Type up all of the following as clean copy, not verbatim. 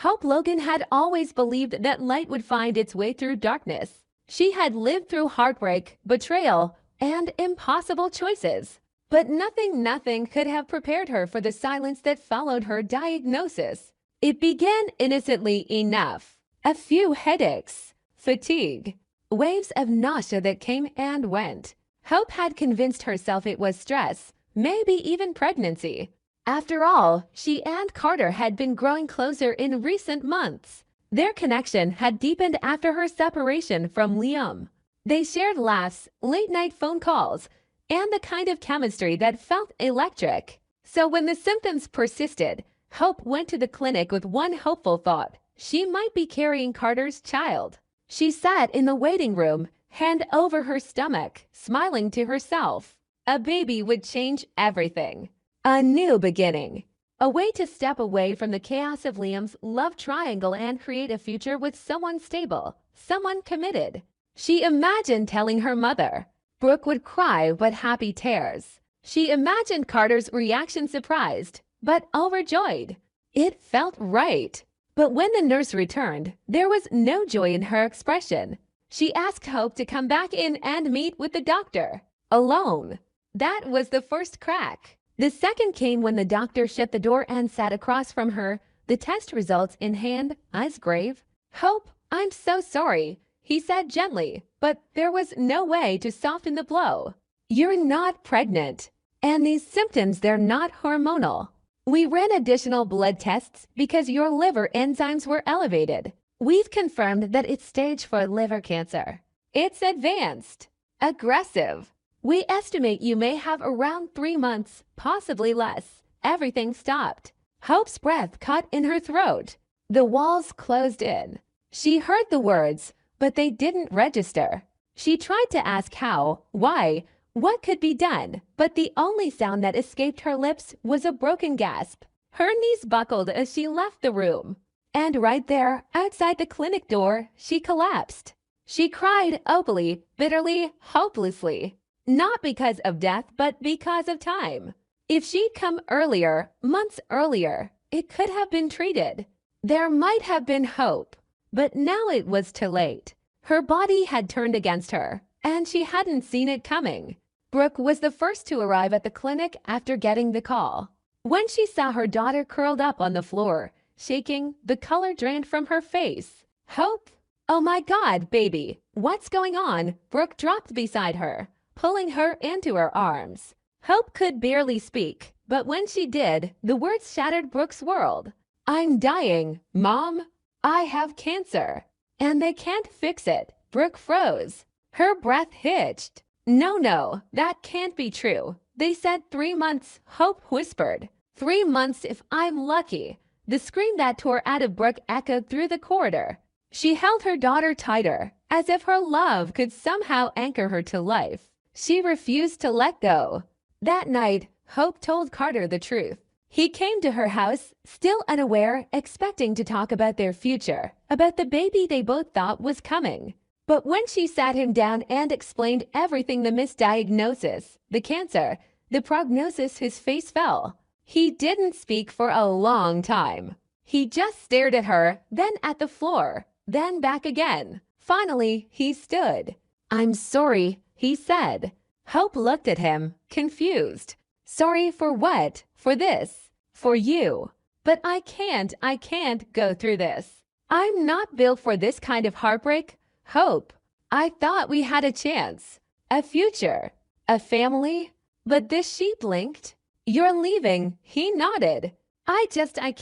Hope Logan had always believed that light would find its way through darkness. She had lived through heartbreak, betrayal, and impossible choices. But nothing could have prepared her for the silence that followed her diagnosis. It began innocently enough. A few headaches, fatigue, waves of nausea that came and went. Hope had convinced herself it was stress, maybe even pregnancy. After all, she and Carter had been growing closer in recent months. Their connection had deepened after her separation from Liam. They shared laughs, late-night phone calls, and the kind of chemistry that felt electric. So when the symptoms persisted, Hope went to the clinic with one hopeful thought: she might be carrying Carter's child. She sat in the waiting room, hand over her stomach, smiling to herself. A baby would change everything. A new beginning. A way to step away from the chaos of Liam's love triangle and create a future with someone stable, someone committed. She imagined telling her mother. Brooke would cry but happy tears. She imagined Carter's reaction, surprised but overjoyed. It felt right. But when the nurse returned, there was no joy in her expression. She asked Hope to come back in and meet with the doctor. Alone. That was the first crack. The second came when the doctor shut the door and sat across from her, the test results in hand, eyes grave. "Hope, I'm so sorry," he said gently, but there was no way to soften the blow. "You're not pregnant. And these symptoms, they're not hormonal. We ran additional blood tests because your liver enzymes were elevated. We've confirmed that it's stage 4 liver cancer. It's advanced, aggressive. We estimate you may have around 3 months, possibly less." Everything stopped. Hope's breath caught in her throat. The walls closed in. She heard the words, but they didn't register. She tried to ask how, why, what could be done, but the only sound that escaped her lips was a broken gasp. Her knees buckled as she left the room. And right there, outside the clinic door, she collapsed. She cried openly, bitterly, hopelessly. Not because of death, but because of time. If she'd come earlier, months earlier, it could have been treated. There might have been hope. But now it was too late. Her body had turned against her, and she hadn't seen it coming. Brooke was the first to arrive at the clinic after getting the call. When she saw her daughter curled up on the floor, shaking, the color drained from her face. "Hope? Oh my God, baby, what's going on?" Brooke dropped beside her, pulling her into her arms. Hope could barely speak, but when she did, the words shattered Brooke's world. "I'm dying, Mom. I have cancer. And they can't fix it." Brooke froze. Her breath hitched. No, that can't be true. They said 3 months," Hope whispered. 3 months if I'm lucky." The scream that tore out of Brooke echoed through the corridor. She held her daughter tighter, as if her love could somehow anchor her to life. She refused to let go. That night, Hope told Carter the truth. He came to her house, still unaware, expecting to talk about their future, about the baby they both thought was coming. But when she sat him down and explained everything, the misdiagnosis, the cancer, the prognosis, his face fell. He didn't speak for a long time. He just stared at her, then at the floor, then back again. Finally, he stood. "I'm sorry," he said. Hope looked at him, confused. "Sorry for what? For this? For you? But I can't go through this. I'm not built for this kind of heartbreak. Hope, I thought we had a chance, a future, a family. But this," she blinked. "You're leaving." He nodded. I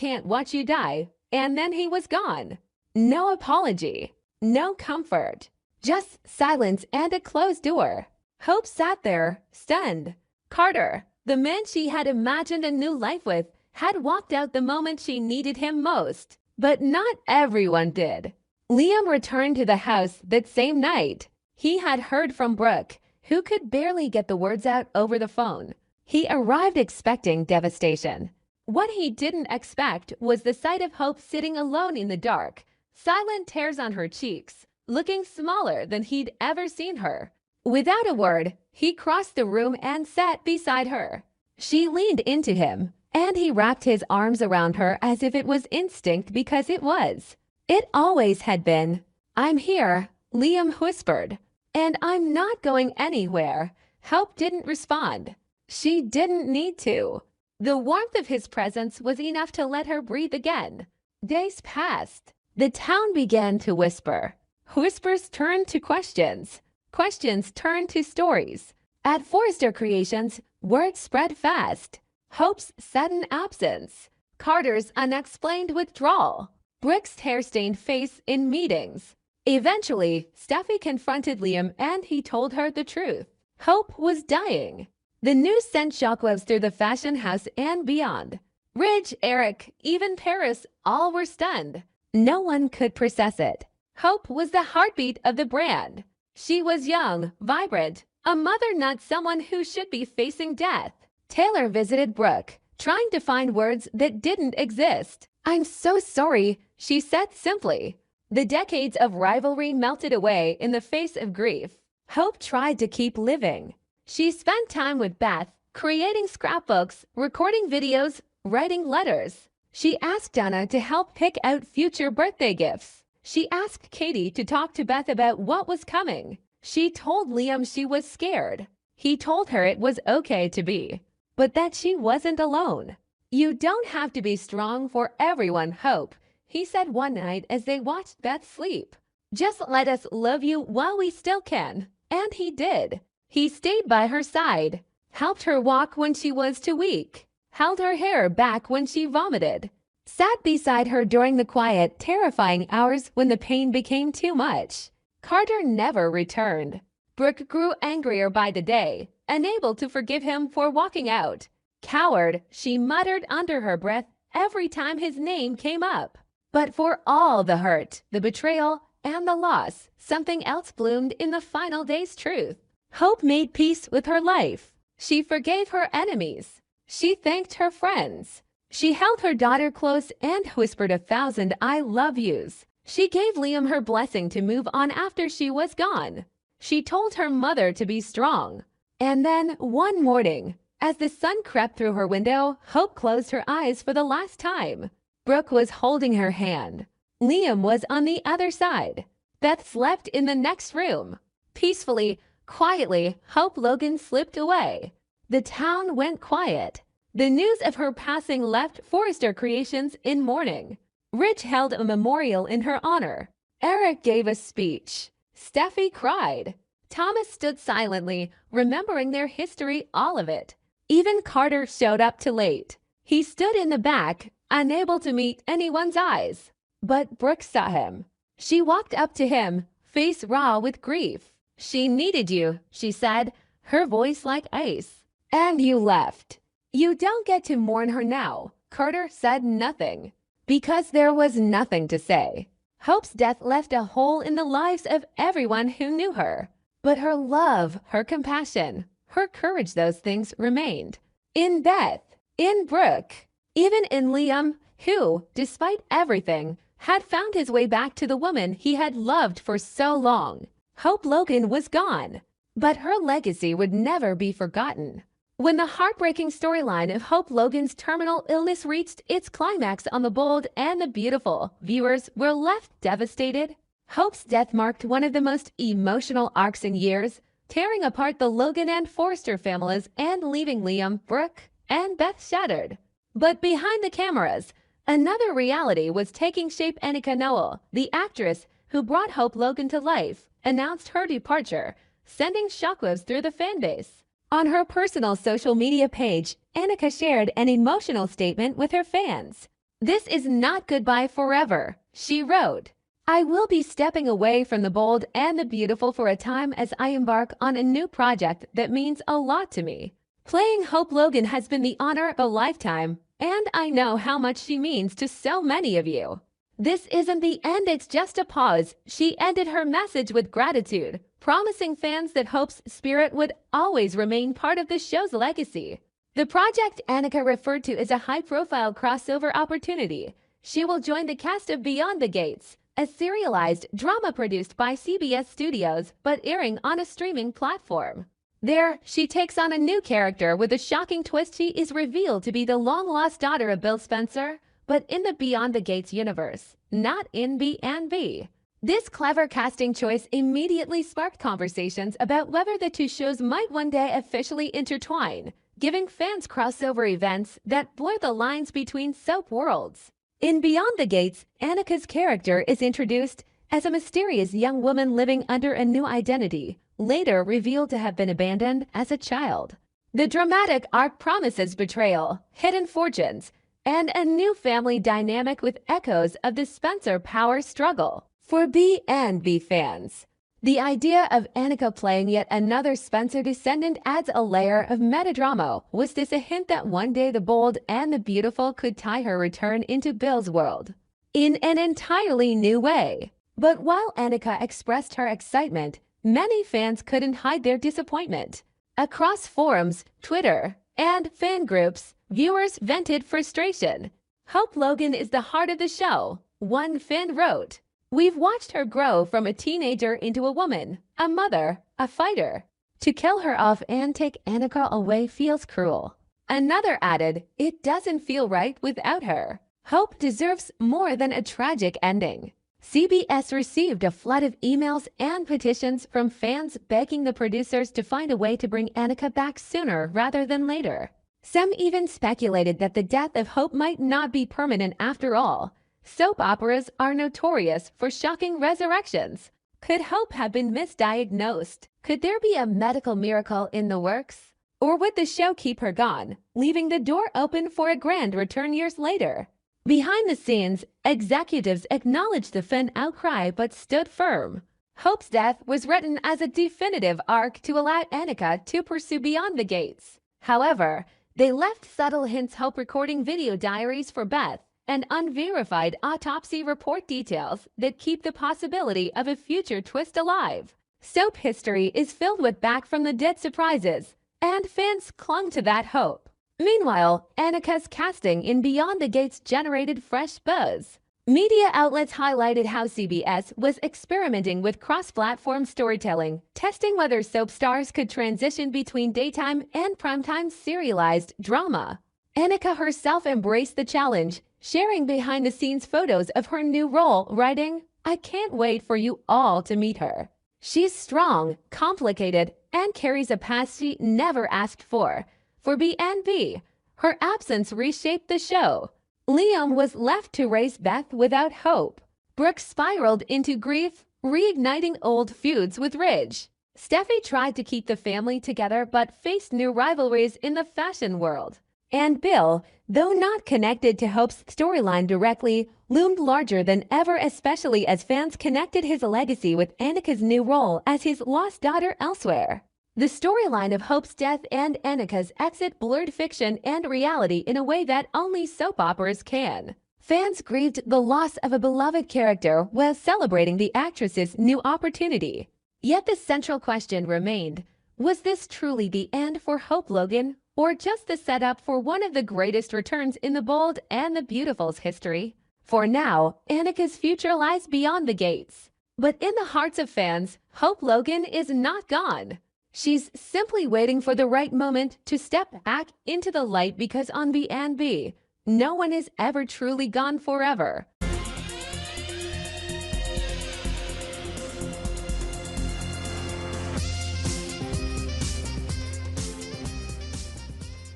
can't watch you die." And then he was gone. No apology, no comfort, just silence and a closed door. Hope sat there, stunned. Carter, the man she had imagined a new life with, had walked out the moment she needed him most. But not everyone did. Liam returned to the house that same night. He had heard from Brooke, who could barely get the words out over the phone. He arrived expecting devastation. What he didn't expect was the sight of Hope sitting alone in the dark, silent tears on her cheeks, looking smaller than he'd ever seen her. Without a word, he crossed the room and sat beside her. She leaned into him, and he wrapped his arms around her as if it was instinct because it was. It always had been. "I'm here," Liam whispered. "And I'm not going anywhere." Hope didn't respond. She didn't need to. The warmth of his presence was enough to let her breathe again. Days passed. The town began to whisper. Whispers turned to questions. Questions turned to stories. At Forrester Creations, word spread fast. Hope's sudden absence. Carter's unexplained withdrawal. Brooke's hair-stained face in meetings. Eventually, Steffi confronted Liam and he told her the truth. Hope was dying. The news sent shockwaves through the fashion house and beyond. Ridge, Eric, even Paris, all were stunned. No one could process it. Hope was the heartbeat of the brand. She was young, vibrant, a mother, not someone who should be facing death. Taylor visited Brooke, trying to find words that didn't exist. "I'm so sorry," she said simply. The decades of rivalry melted away in the face of grief. Hope tried to keep living. She spent time with Beth, creating scrapbooks, recording videos, writing letters. She asked Donna to help pick out future birthday gifts. She asked Katie to talk to Beth about what was coming. She told Liam she was scared. He told her it was okay to be, but that she wasn't alone. "You don't have to be strong for everyone, Hope," he said one night as they watched Beth sleep. "Just let us love you while we still can." And he did. He stayed by her side, helped her walk when she was too weak, held her hair back when she vomited, sat beside her during the quiet, terrifying hours when the pain became too much. Carter never returned. Brooke grew angrier by the day, unable to forgive him for walking out. "Coward," she muttered under her breath every time his name came up. But for all the hurt, the betrayal, and the loss, something else bloomed in the final day's truth. Hope made peace with her life. She forgave her enemies. She thanked her friends. She held her daughter close and whispered 1,000 "I love yous." She gave Liam her blessing to move on after she was gone. She told her mother to be strong. And then, one morning, as the sun crept through her window, Hope closed her eyes for the last time. Brooke was holding her hand. Liam was on the other side. Beth slept in the next room. Peacefully, quietly, Hope Logan slipped away. The town went quiet. The news of her passing left Forrester Creations in mourning. Rich held a memorial in her honor. Eric gave a speech. Steffi cried. Thomas stood silently, remembering their history, all of it. Even Carter showed up too late. He stood in the back, unable to meet anyone's eyes. But Brooke saw him. She walked up to him, face raw with grief. "She needed you," she said, her voice like ice. "And you left. You don't get to mourn her now." Carter said nothing, because there was nothing to say. Hope's death left a hole in the lives of everyone who knew her. But her love, her compassion, her courage, those things remained. In Beth, in Brooke, even in Liam, who, despite everything, had found his way back to the woman he had loved for so long. Hope Logan was gone, but her legacy would never be forgotten. When the heartbreaking storyline of Hope Logan's terminal illness reached its climax on The Bold and the Beautiful, viewers were left devastated. Hope's death marked one of the most emotional arcs in years, tearing apart the Logan and Forrester families and leaving Liam, Brooke, and Beth shattered. But behind the cameras, another reality was taking shape. Annika Noel, the actress who brought Hope Logan to life, announced her departure, sending shockwaves through the fanbase. On her personal social media page, Annika shared an emotional statement with her fans. "This is not goodbye forever," she wrote. "I will be stepping away from The Bold and the Beautiful for a time as I embark on a new project that means a lot to me. Playing Hope Logan has been the honor of a lifetime, and I know how much she means to so many of you. This isn't the end, it's just a pause." She ended her message with gratitude, promising fans that Hope's spirit would always remain part of the show's legacy. The project Annika referred to as a high-profile crossover opportunity. She will join the cast of Beyond the Gates, a serialized drama produced by CBS Studios but airing on a streaming platform. There, she takes on a new character with a shocking twist. She is revealed to be the long-lost daughter of Bill Spencer, but in the Beyond the Gates universe, not in B&B. This clever casting choice immediately sparked conversations about whether the two shows might one day officially intertwine, giving fans crossover events that blur the lines between soap worlds. In Beyond the Gates, Annika's character is introduced as a mysterious young woman living under a new identity, later revealed to have been abandoned as a child. The dramatic arc promises betrayal, hidden fortunes, and a new family dynamic with echoes of the Spencer power struggle. For B&B fans, the idea of Annika playing yet another Spencer descendant adds a layer of metadrama. Was this a hint that one day the bold and the beautiful could tie her return into Bill's world in an entirely new way? But while Annika expressed her excitement, many fans couldn't hide their disappointment. Across forums, Twitter, and fan groups, viewers vented frustration. "Hope Logan is the heart of the show," one fan wrote. "We've watched her grow from a teenager into a woman, a mother, a fighter. To kill her off and take Annika away feels cruel." Another added, "It doesn't feel right without her. Hope deserves more than a tragic ending." CBS received a flood of emails and petitions from fans begging the producers to find a way to bring Annika back sooner rather than later. Some even speculated that the death of Hope might not be permanent after all. Soap operas are notorious for shocking resurrections. Could Hope have been misdiagnosed? Could there be a medical miracle in the works? Or would the show keep her gone, leaving the door open for a grand return years later? Behind the scenes, executives acknowledged the fan outcry but stood firm. Hope's death was written as a definitive arc to allow Annika to pursue Beyond the Gates. However, they left subtle hints: Hope recording video diaries for Beth, and unverified autopsy report details that keep the possibility of a future twist alive. Soap history is filled with back-from-the-dead surprises, and fans clung to that hope. Meanwhile, Annika's casting in Beyond the Gates generated fresh buzz. Media outlets highlighted how CBS was experimenting with cross-platform storytelling, testing whether soap stars could transition between daytime and primetime serialized drama. Annika herself embraced the challenge, sharing behind-the-scenes photos of her new role, writing, "I can't wait for you all to meet her. She's strong, complicated, and carries a past she never asked for." For B&B, her absence reshaped the show. Liam was left to raise Beth without Hope. Brooke spiraled into grief, reigniting old feuds with Ridge. Steffi tried to keep the family together but faced new rivalries in the fashion world. And Bill, though not connected to Hope's storyline directly, loomed larger than ever, especially as fans connected his legacy with Annika's new role as his lost daughter elsewhere. The storyline of Hope's death and Annika's exit blurred fiction and reality in a way that only soap operas can. Fans grieved the loss of a beloved character while celebrating the actress's new opportunity. Yet the central question remained: was this truly the end for Hope Logan, or just the setup for one of the greatest returns in the Bold and the Beautiful's history? For now, Annika's future lies beyond the gates. But in the hearts of fans, Hope Logan is not gone. She's simply waiting for the right moment to step back into the light, because on B&B, no one is ever truly gone forever.